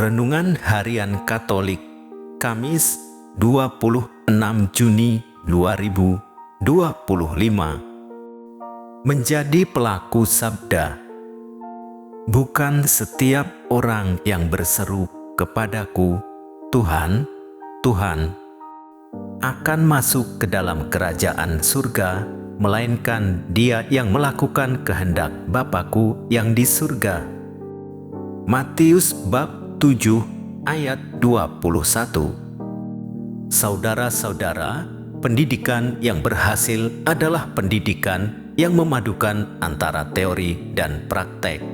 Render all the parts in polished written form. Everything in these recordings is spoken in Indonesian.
Renungan Harian Katolik, Kamis 26 Juni 2025. Menjadi pelaku sabda. Bukan setiap orang yang berseru kepadaku, Tuhan, Tuhan, akan masuk ke dalam kerajaan surga, melainkan dia yang melakukan kehendak Bapa-Ku yang di surga. Matius bab 7 ayat 21. Saudara-saudara, pendidikan yang berhasil adalah pendidikan yang memadukan antara teori dan praktek.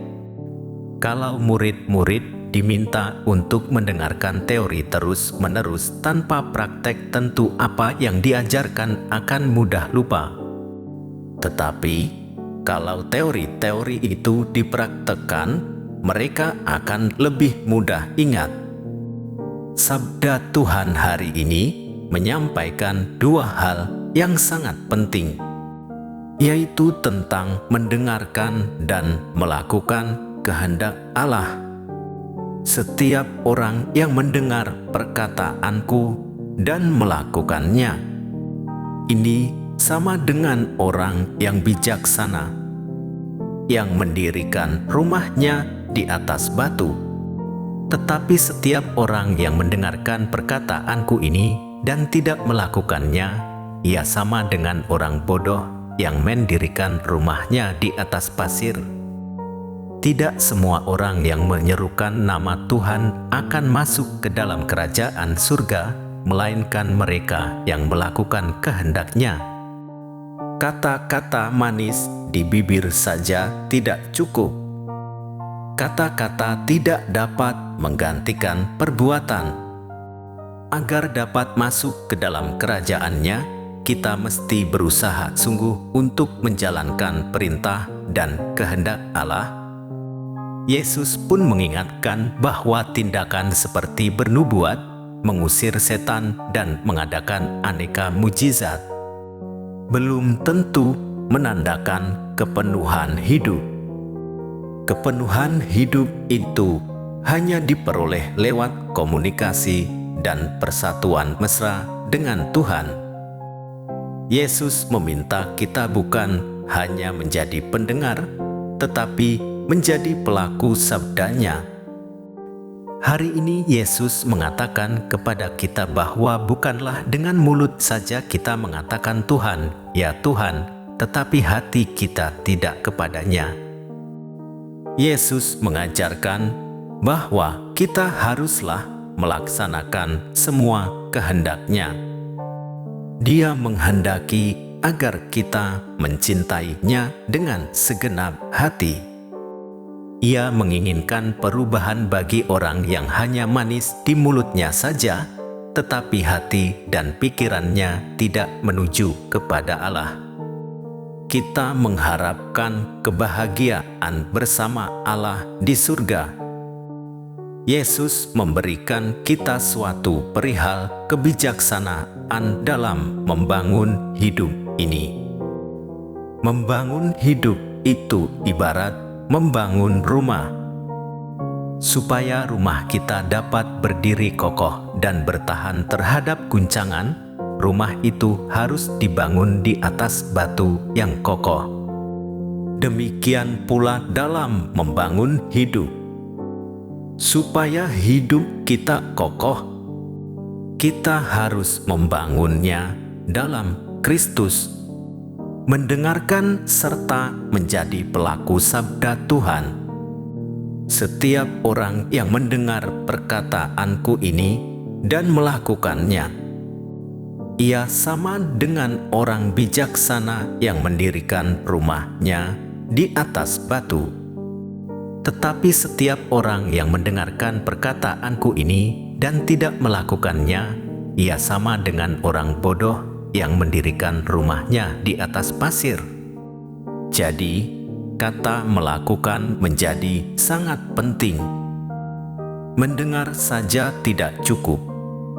Kalau murid-murid diminta untuk mendengarkan teori terus-menerus tanpa praktek, tentu apa yang diajarkan akan mudah lupa. Tetapi, kalau teori-teori itu dipraktekkan, mereka akan lebih mudah ingat. Sabda Tuhan hari ini menyampaikan dua hal yang sangat penting, yaitu tentang mendengarkan dan melakukan kehendak Allah. Setiap orang yang mendengar perkataanku dan melakukannya, ini sama dengan orang yang bijaksana, yang mendirikan rumahnya di atas batu. Tetapi setiap orang yang mendengarkan perkataanku ini dan tidak melakukannya, ia sama dengan orang bodoh yang mendirikan rumahnya di atas pasir. Tidak semua orang yang menyerukan nama Tuhan akan masuk ke dalam kerajaan surga, melainkan mereka yang melakukan kehendak-Nya. Kata-kata manis di bibir saja tidak cukup. Kata-kata tidak dapat menggantikan perbuatan. Agar dapat masuk ke dalam kerajaan-Nya, kita mesti berusaha sungguh untuk menjalankan perintah dan kehendak Allah. Yesus pun mengingatkan bahwa tindakan seperti bernubuat, mengusir setan, dan mengadakan aneka mujizat belum tentu menandakan kepenuhan hidup. Kepenuhan hidup itu hanya diperoleh lewat komunikasi dan persatuan mesra dengan Tuhan. Yesus meminta kita bukan hanya menjadi pendengar, tetapi menjadi pelaku sabdanya. Hari ini Yesus mengatakan kepada kita bahwa bukanlah dengan mulut saja kita mengatakan Tuhan, ya Tuhan, tetapi hati kita tidak kepadanya. Yesus mengajarkan bahwa kita haruslah melaksanakan semua kehendak-Nya. Dia menghendaki agar kita mencintainya dengan segenap hati. Ia menginginkan perubahan bagi orang yang hanya manis di mulutnya saja, tetapi hati dan pikirannya tidak menuju kepada Allah. Kita mengharapkan kebahagiaan bersama Allah di surga. Yesus memberikan kita suatu perihal kebijaksanaan dalam membangun hidup ini. Membangun hidup itu ibarat membangun rumah. Supaya rumah kita dapat berdiri kokoh dan bertahan terhadap guncangan, rumah itu harus dibangun di atas batu yang kokoh. Demikian pula dalam membangun hidup. Supaya hidup kita kokoh, kita harus membangunnya dalam Kristus, mendengarkan serta menjadi pelaku sabda Tuhan. Setiap orang yang mendengar perkataanku ini dan melakukannya, ia sama dengan orang bijaksana yang mendirikan rumahnya di atas batu. Tetapi setiap orang yang mendengarkan perkataanku ini dan tidak melakukannya, ia sama dengan orang bodoh yang mendirikan rumahnya di atas pasir. Jadi, kata melakukan menjadi sangat penting. Mendengar saja tidak cukup,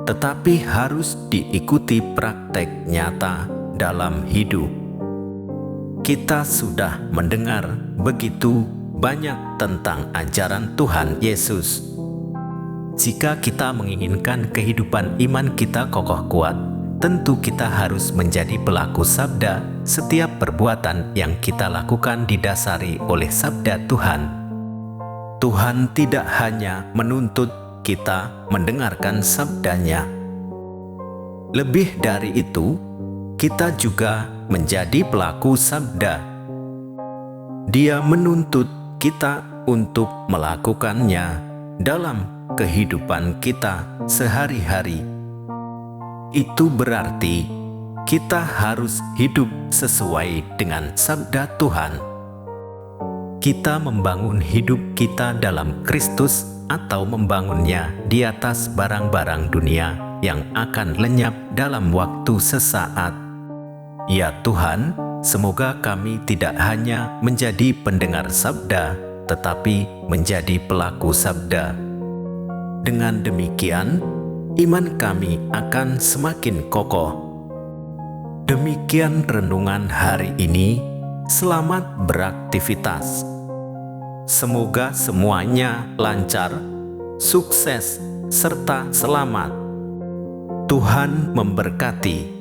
tetapi harus diikuti praktek nyata dalam hidup. Kita sudah mendengar begitu banyak tentang ajaran Tuhan Yesus. Jika kita menginginkan kehidupan iman kita kokoh kuat, tentu kita harus menjadi pelaku sabda. Setiap perbuatan yang kita lakukan didasari oleh sabda Tuhan. Tuhan tidak hanya menuntut kita mendengarkan sabdanya. Lebih dari itu, kita juga menjadi pelaku sabda. Dia menuntut kita untuk melakukannya dalam kehidupan kita sehari-hari. Itu berarti kita harus hidup sesuai dengan sabda Tuhan. Kita membangun hidup kita dalam Kristus atau membangunnya di atas barang-barang dunia yang akan lenyap dalam waktu sesaat. Ya Tuhan, semoga kami tidak hanya menjadi pendengar sabda, tetapi menjadi pelaku sabda. Dengan demikian, iman kami akan semakin kokoh. Demikian renungan hari ini. Selamat beraktivitas. Semoga semuanya lancar, sukses, serta selamat. Tuhan memberkati.